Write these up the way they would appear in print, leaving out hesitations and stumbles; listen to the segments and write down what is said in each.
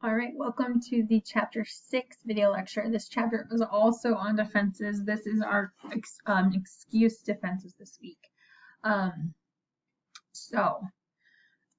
All right, welcome to the chapter 6 video lecture. This chapter is also on defenses. This is our excuse defenses this week. So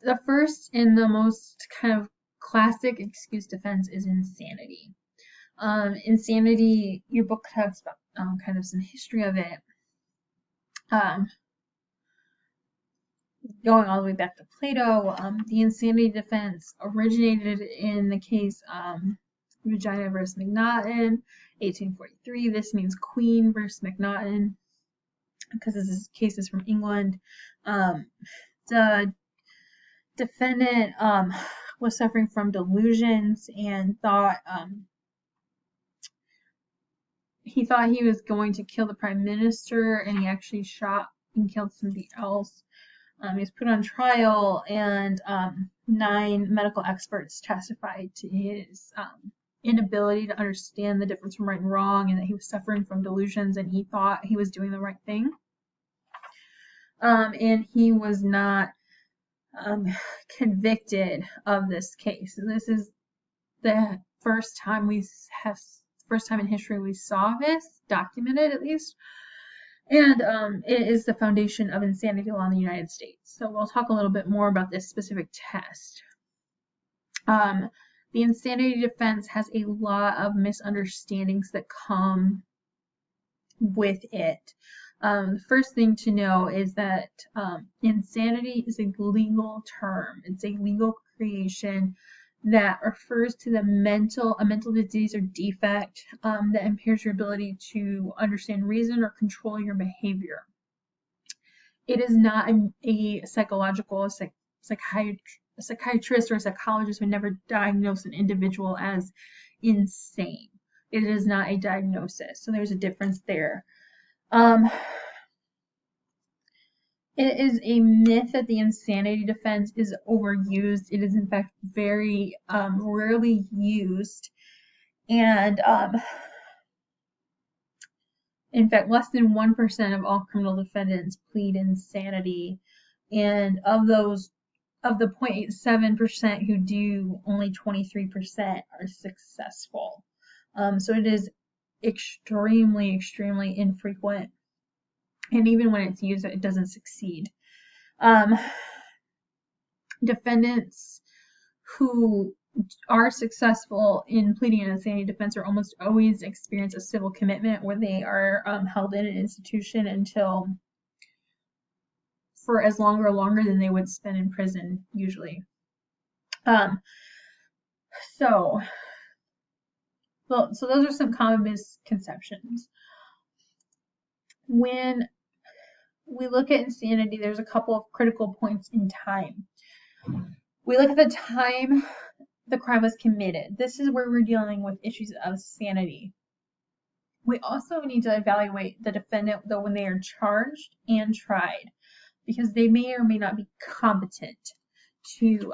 the first and the most kind of classic excuse defense is insanity. Insanity, your book talks about kind of some history of it. Going all the way back to Plato, the insanity defense originated in the case Regina versus McNaughton, 1843. This means Queen versus McNaughton because this case is from England. The defendant was suffering from delusions and thought he was going to kill the prime minister, and he actually shot and killed somebody else. He was put on trial, and 9 medical experts testified to his inability to understand the difference from right and wrong, and that he was suffering from delusions, and he thought he was doing the right thing. And he was not convicted of this case. And this is the first time in history we saw this documented, at least. And it is the foundation of insanity law in the United States. So we'll talk a little bit more about this specific test. The insanity defense has a lot of misunderstandings that come with it. The first thing to know is that insanity is a legal term. It's a legal creation that refers to a mental disease or defect that impairs your ability to understand reason or control your behavior. It is not a psychiatrist or a psychologist would never diagnose an individual as insane. It is not a diagnosis, so there's a difference there. It is a myth that the insanity defense is overused. It is, in fact, very rarely used. And in fact, less than 1% of all criminal defendants plead insanity. And of the 0.87% who do, only 23% are successful. So it is extremely, extremely infrequent. And even when it's used, it doesn't succeed. Defendants who are successful in pleading an insanity defense are almost always experience a civil commitment where they are held in an institution for as long or longer than they would spend in prison usually. So those are some common misconceptions. When we look at insanity, there's a couple of critical points in time. We look at the time the crime was committed. This is where we're dealing with issues of sanity. We also need to evaluate the defendant, though, when they are charged and tried, because they may or may not be competent to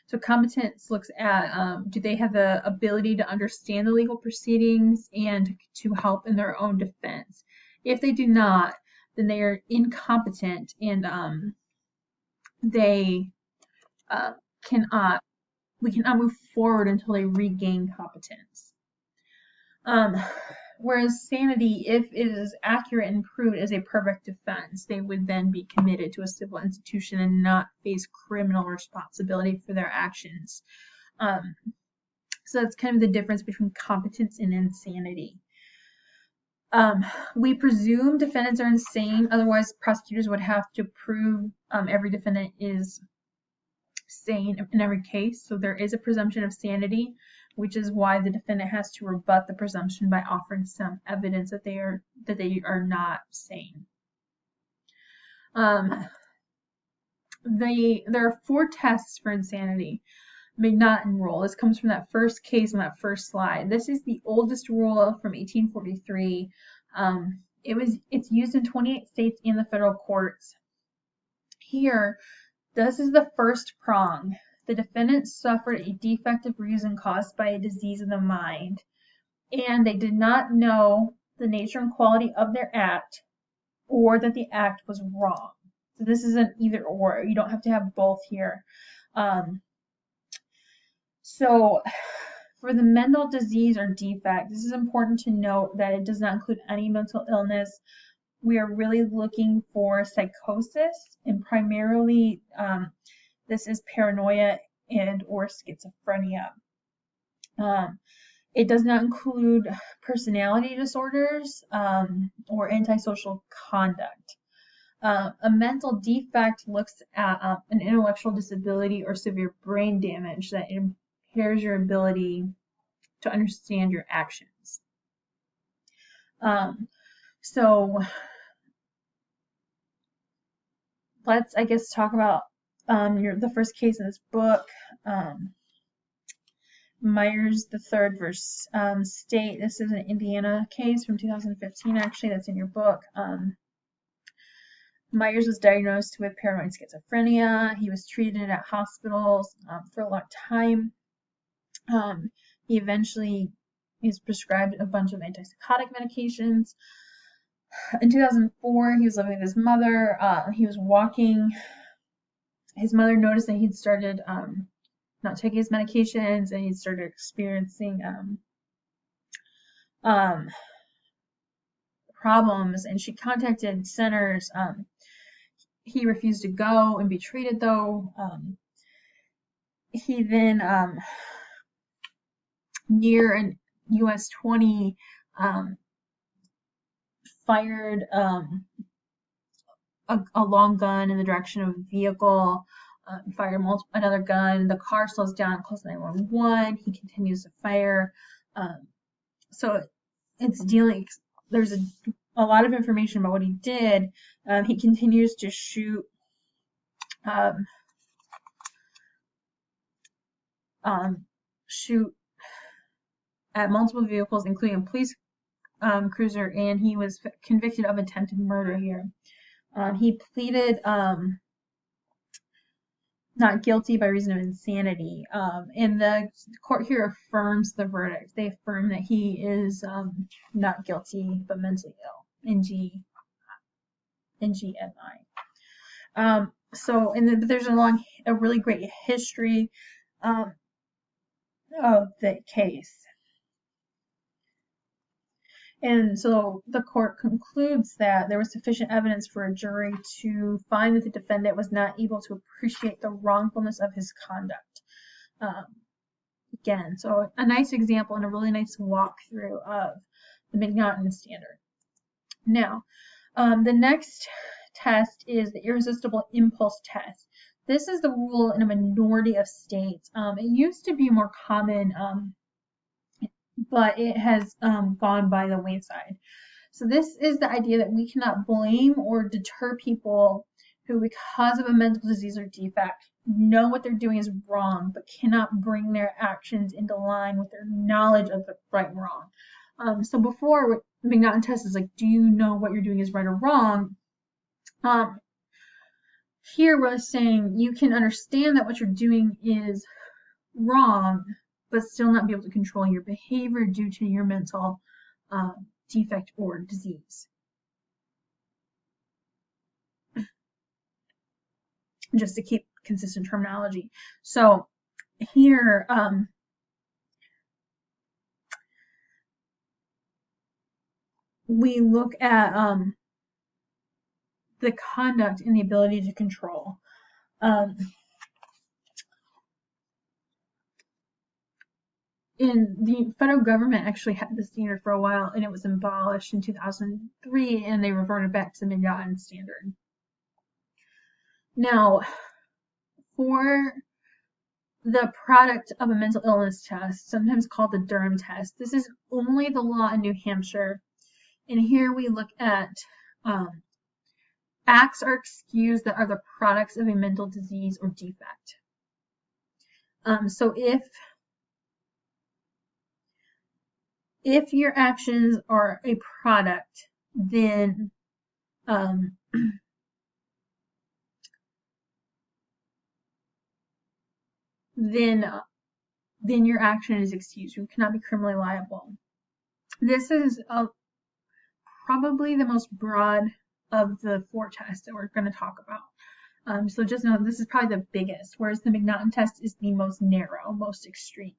So competence looks at do they have the ability to understand the legal proceedings and to help in their own defense. If they do not, then they are incompetent, and we cannot move forward until they regain competence. Whereas sanity, if it is accurate and proved as a perfect defense, they would then be committed to a civil institution and not face criminal responsibility for their actions. So that's kind of the difference between competence and insanity. We presume defendants are insane, otherwise prosecutors would have to prove every defendant is sane in every case. So there is a presumption of sanity, which is why the defendant has to rebut the presumption by offering some evidence that they are not sane. There are 4 tests for insanity. McNaughton rule. This comes from that first case on that first slide. This is the oldest rule from 1843. It's used in 28 states and the federal courts. Here, this is the first prong. The defendant suffered a defective reason caused by a disease of the mind, and they did not know the nature and quality of their act, or that the act was wrong. So this isn't either or. You don't have to have both here. So for the mental disease or defect, this is important to note that it does not include any mental illness. We are really looking for psychosis, and primarily this is paranoia and or schizophrenia. It does not include personality disorders or antisocial conduct. A mental defect looks at an intellectual disability or severe brain damage that impairs your ability to understand your actions. So let's, I guess, talk about the first case in this book, Myers III versus State. This is an Indiana case from 2015, actually, that's in your book. Myers was diagnosed with paranoid schizophrenia. He was treated at hospitals for a long time. He eventually is prescribed a bunch of antipsychotic medications. In 2004, he was living with his mother. He was walking. His mother noticed that he'd started not taking his medications, and he started experiencing problems, and she contacted centers. He refused to go and be treated, though. He then, near an US 20, fired a long gun in the direction of a vehicle, fired another gun. The car slows down, calls 911. He continues to fire. So it's dealing, there's a lot of information about what he did. He continues to shoot at multiple vehicles, including a police cruiser, and he was convicted of attempted murder here. He pleaded not guilty by reason of insanity, and the court here affirms the verdict. They affirm that he is not guilty but mentally ill, NGMI. So, and there's a really great history of the case. And so the court concludes that there was sufficient evidence for a jury to find that the defendant was not able to appreciate the wrongfulness of his conduct. Again, so a nice example and a really nice walkthrough of the McNaughton standard. Now, the next test is the irresistible impulse test. This is the rule in a minority of states. It used to be more common, but it has gone by the wayside. So this is the idea that we cannot blame or deter people who, because of a mental disease or defect, know what they're doing is wrong, but cannot bring their actions into line with their knowledge of the right and wrong. So before, the McNaughton test is like, do you know what you're doing is right or wrong? Here we're saying you can understand that what you're doing is wrong, but still not be able to control your behavior due to your mental defect or disease. Just to keep consistent terminology. So here, we look at the conduct and the ability to control. The federal government actually had the standard for a while, and it was abolished in 2003, and they reverted back to the McNaughton standard. Now, for the product of a mental illness test, sometimes called the Durham test, this is only the law in New Hampshire. And here we look at acts are excused that are the products of a mental disease or defect. So if your actions are a product, then then your action is excused. You cannot be criminally liable. This is probably the most broad of the 4 tests that we're going to talk about. So just know this is probably the biggest, whereas the McNaughton test is the most narrow, most extreme.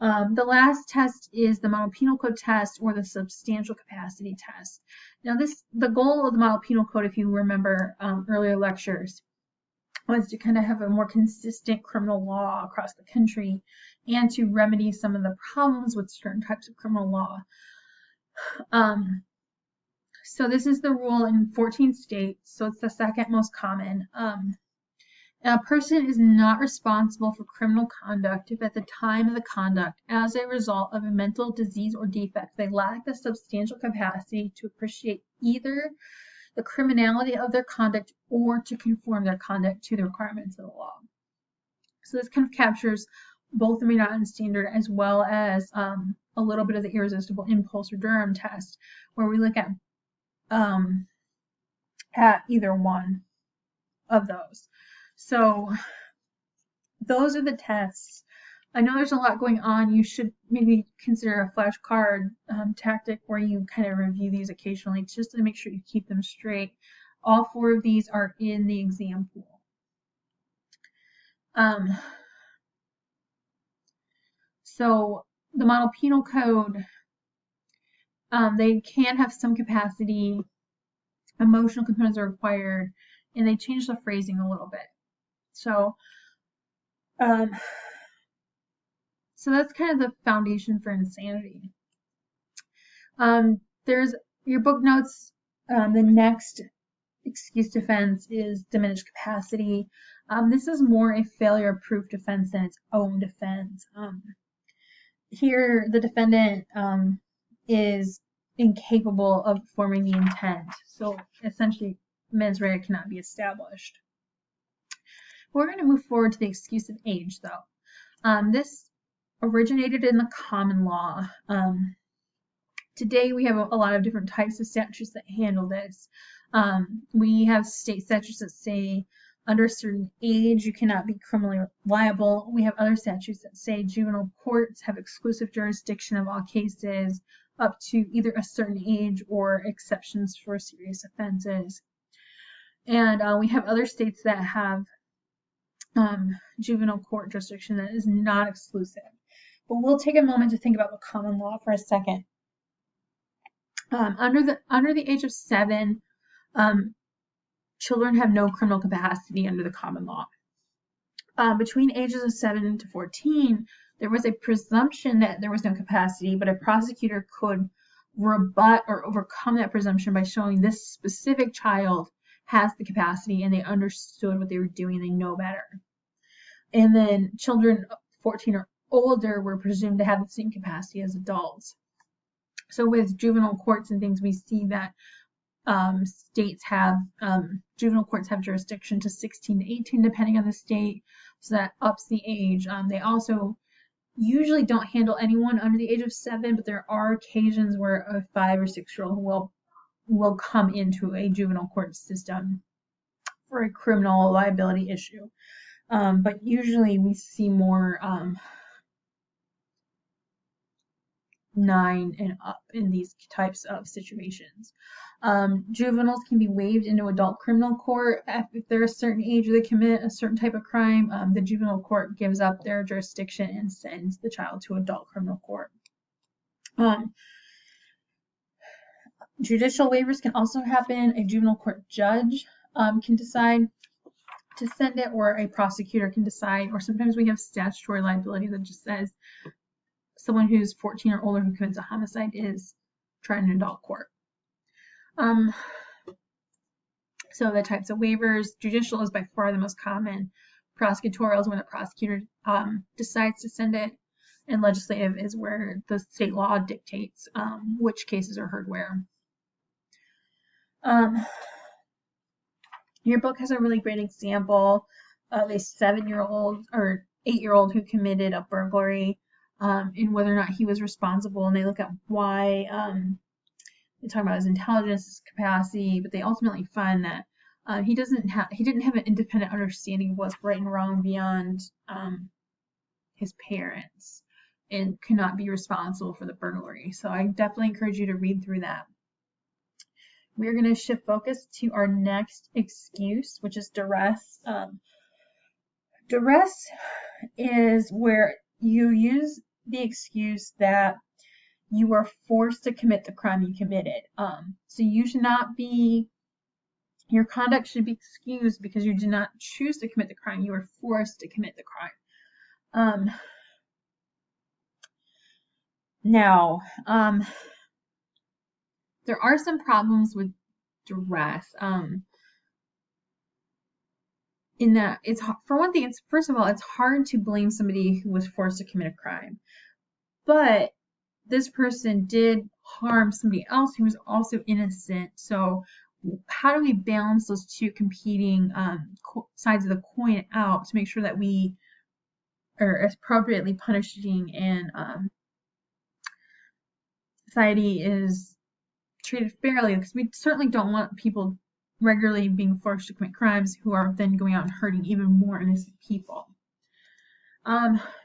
The last test is the model penal code test or the substantial capacity test. Now the goal of the model penal code, if you remember earlier lectures, was to kind of have a more consistent criminal law across the country and to remedy some of the problems with certain types of criminal law. So this is the rule in 14 states, so it's the second most common. A person is not responsible for criminal conduct if at the time of the conduct, as a result of a mental disease or defect, they lack the substantial capacity to appreciate either the criminality of their conduct or to conform their conduct to the requirements of the law. So this kind of captures both the McNaughton standard as well as a little bit of the irresistible impulse or Durham test, where we look at either one of those. So those are the tests. I know there's a lot going on. You should maybe consider a flashcard tactic where you kind of review these occasionally just to make sure you keep them straight. All 4 of these are in the exam pool. So the model penal code, they can have some capacity, emotional components are required, and they change the phrasing a little bit. So that's kind of the foundation for insanity. There's your book notes. The next excuse defense is diminished capacity. This is more a failure-proof defense than its own defense. Here, the defendant is incapable of forming the intent, so essentially mens rea cannot be established. We're going to move forward to the excuse of age, though. This originated in the common law. Today we have a lot of different types of statutes that handle this. We have state statutes that say under a certain age you cannot be criminally liable. We have other statutes that say juvenile courts have exclusive jurisdiction of all cases up to either a certain age or exceptions for serious offenses. And we have other states that have juvenile court jurisdiction that is not exclusive. But we'll take a moment to think about the common law for a second. Under the age of 7, children have no criminal capacity under the common law. Between ages of 7 to 14, there was a presumption that there was no capacity, but a prosecutor could rebut or overcome that presumption by showing this specific child has the capacity and they understood what they were doing and they know better. And then children 14 or older were presumed to have the same capacity as adults. So with juvenile courts and things, we see that juvenile courts have jurisdiction to 16 to 18 depending on the state, so that ups the age. They also usually don't handle anyone under the age of 7, but there are occasions where a 5 or 6-year-old will come into a juvenile court system for a criminal liability issue. But usually we see more 9 and up in these types of situations. Juveniles can be waived into adult criminal court if they're a certain age or they commit a certain type of crime. The juvenile court gives up their jurisdiction and sends the child to adult criminal court. Judicial waivers can also happen. A juvenile court judge can decide to send it, or a prosecutor can decide, or sometimes we have statutory liability that just says someone who's 14 or older who commits a homicide is tried in adult court. So the types of waivers, judicial is by far the most common. Prosecutorial is when the prosecutor decides to send it, and legislative is where the state law dictates which cases are heard where. Your book has a really great example of a 7-year-old or 8-year-old who committed a burglary, and whether or not he was responsible, and they look at why. They talk about his intelligence, his capacity, but they ultimately find that he didn't have an independent understanding of what's right and wrong beyond his parents, and cannot be responsible for the burglary. So I definitely encourage you to read through that. we're going to shift focus to our next excuse, which is duress. Duress is where you use the excuse that you were forced to commit the crime you committed. So you should not be, your conduct should be excused because you did not choose to commit the crime. You were forced to commit the crime. Now, there are some problems with duress. In that it's, for one thing, it's, first of all, it's hard to blame somebody who was forced to commit a crime. But this person did harm somebody else who was also innocent. So how do we balance those two competing sides of the coin out to make sure that we are appropriately punishing and society is treated fairly? Because we certainly don't want people regularly being forced to commit crimes who are then going out and hurting even more innocent people.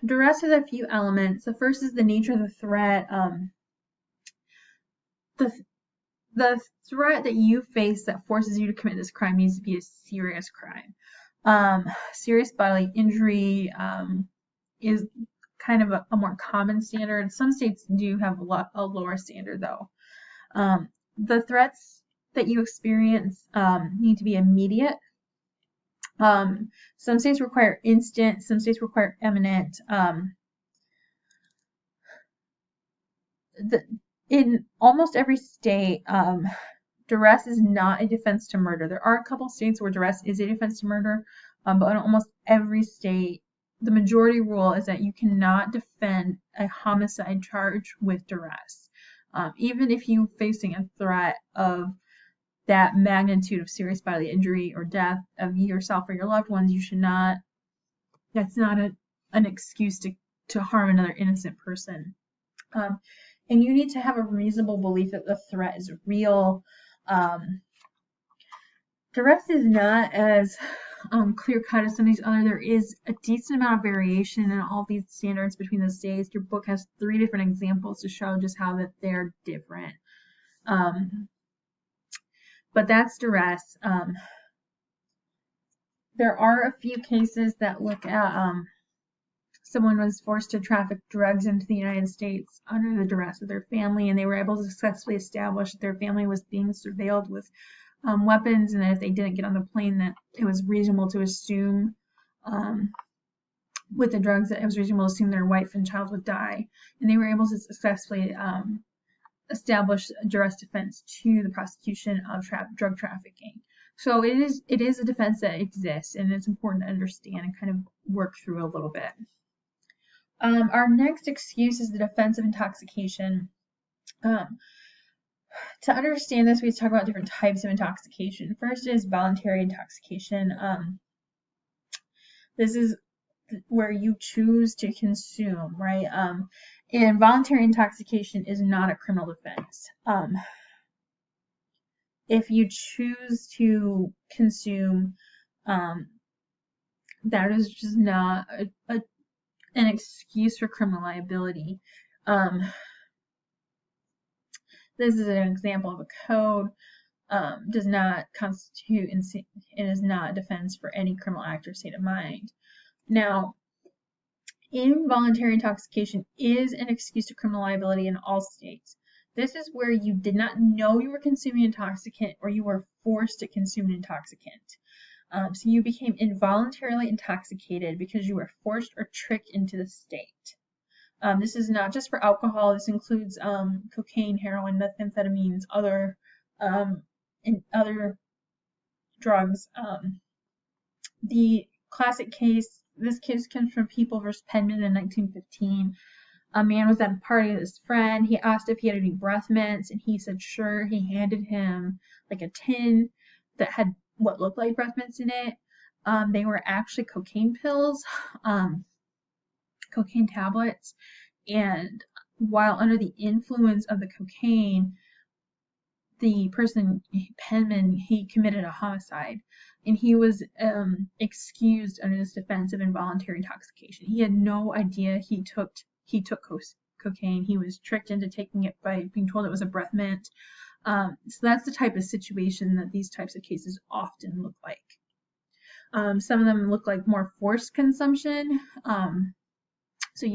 Duress has a few elements. The first is the nature of the threat. The threat that you face that forces you to commit this crime needs to be a serious crime. Serious bodily injury is kind of a more common standard. Some states do have a lower standard though. The threats that you experience need to be immediate. Some states require instant, some states require imminent. In almost every state, duress is not a defense to murder. There are a couple states where duress is a defense to murder, but in almost every state, the majority rule is that you cannot defend a homicide charge with duress. Even if you're facing a threat of that magnitude of serious bodily injury or death of yourself or your loved ones, you should not, that's not an excuse to harm another innocent person. And you need to have a reasonable belief that the threat is real. Duress is not as clear-cut as some of these other. There is a decent amount of variation in all these standards between the states. Your book has 3 different examples to show just how that they're different. But that's duress. There are a few cases that look at someone was forced to traffic drugs into the United States under the duress of their family, and they were able to successfully establish that their family was being surveilled with weapons, and that if they didn't get on the plane, that it was reasonable to assume with the drugs that it was reasonable to assume their wife and child would die, and they were able to successfully establish a duress defense to the prosecution of drug trafficking. So it is a defense that exists, and it's important to understand and kind of work through a little bit. Our next excuse is the defense of intoxication. To understand this, we have to talk about different types of intoxication. First is voluntary intoxication. This is where you choose to consume, right? And voluntary intoxication is not a criminal defense. If you choose to consume, that is just not an excuse for criminal liability. This is an example of a code. Does not constitute and is not a defense for any criminal act or state of mind. Now, involuntary intoxication is an excuse to criminal liability in all states. This is where you did not know you were consuming an intoxicant or you were forced to consume an intoxicant. So you became involuntarily intoxicated because you were forced or tricked into the state. This is not just for alcohol. This includes cocaine, heroin, methamphetamines, other drugs. The classic case, this case comes from People v. Penman in 1915. A man was at a party with his friend. He asked if he had any breath mints, and he said sure. He handed him like a tin that had what looked like breath mints in it. They were actually cocaine pills, cocaine tablets, and while under the influence of the cocaine, the person, Penman, he committed a homicide, and he was excused under this defense of involuntary intoxication. He had no idea he took cocaine. He was tricked into taking it by being told it was a breath mint. So that's the type of situation that these types of cases often look like. Some of them look like more forced consumption. So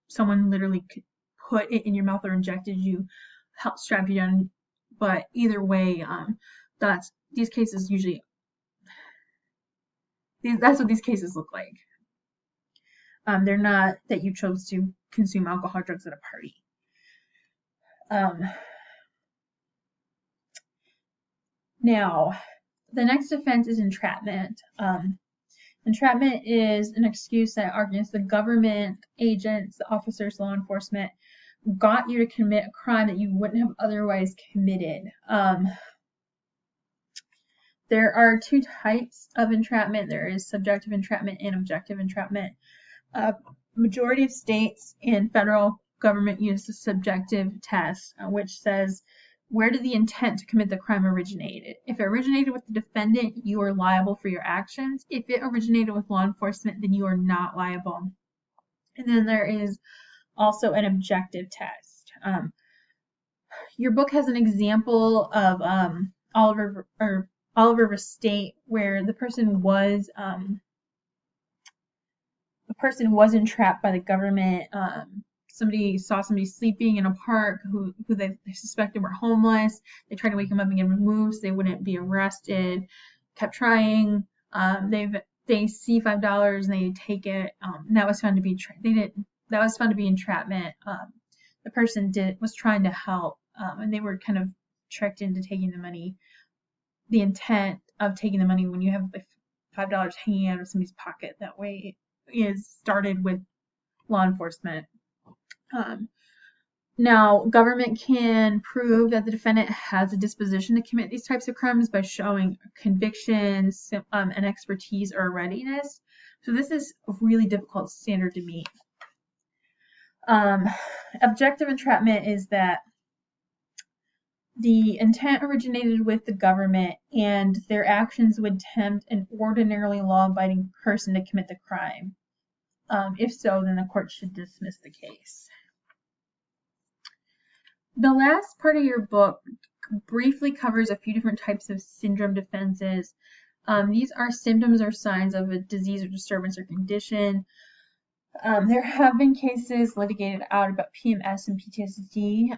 someone literally put it in your mouth or injected you, helped strap you down. But either way, that's what these cases look like. They're not that you chose to consume alcohol or drugs at a party. Now, the next offense is entrapment. Entrapment is an excuse that argues the government, agents, the officers, law enforcement got you to commit a crime that you wouldn't have otherwise committed. There are two types of entrapment. There is subjective entrapment and objective entrapment. Majority of states and federal government use the subjective test, which says, where did the intent to commit the crime originate? If it originated with the defendant, you are liable for your actions. If it originated with law enforcement, then you are not liable. And then there is also an objective test. Your book has an example of Oliver River State, where the person was entrapped by the government. Somebody saw somebody sleeping in a park who they suspected were homeless. They tried to wake them up and get removed so they wouldn't be arrested. Kept trying. They see $5 and they take it. And that was found to be entrapment. The person was trying to help, and they were kind of tricked into taking the money. The intent of taking the money when you have like $5 hanging out of somebody's pocket that way is started with law enforcement. Now, government can prove that the defendant has a disposition to commit these types of crimes by showing convictions, and expertise or readiness. So this is a really difficult standard to meet. Objective entrapment is that the intent originated with the government and their actions would tempt an ordinarily law-abiding person to commit the crime. If so, then the court should dismiss the case. The last part of your book briefly covers a few different types of syndrome defenses. These are symptoms or signs of a disease or disturbance or condition. There have been cases litigated out about PMS and PTSD.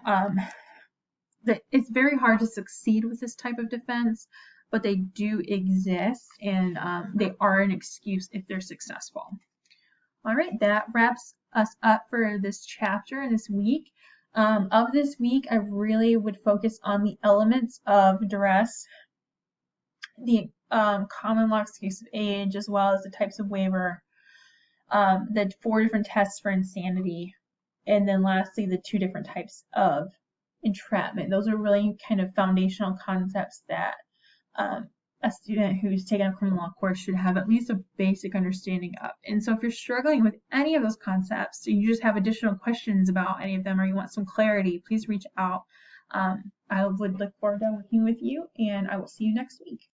It's very hard to succeed with this type of defense, but they do exist, and they are an excuse if they're successful. All right, that wraps us up for this chapter and this week. Of this week, I really would focus on the elements of duress, the common law excuse of age, as well as the types of waiver, the 4 different tests for insanity, and then lastly, the 2 different types of entrapment. Those are really kind of foundational concepts that a student who's taken a criminal law course should have at least a basic understanding of. And so if you're struggling with any of those concepts, or you just have additional questions about any of them, or you want some clarity, please reach out. I would look forward to working with you, and I will see you next week.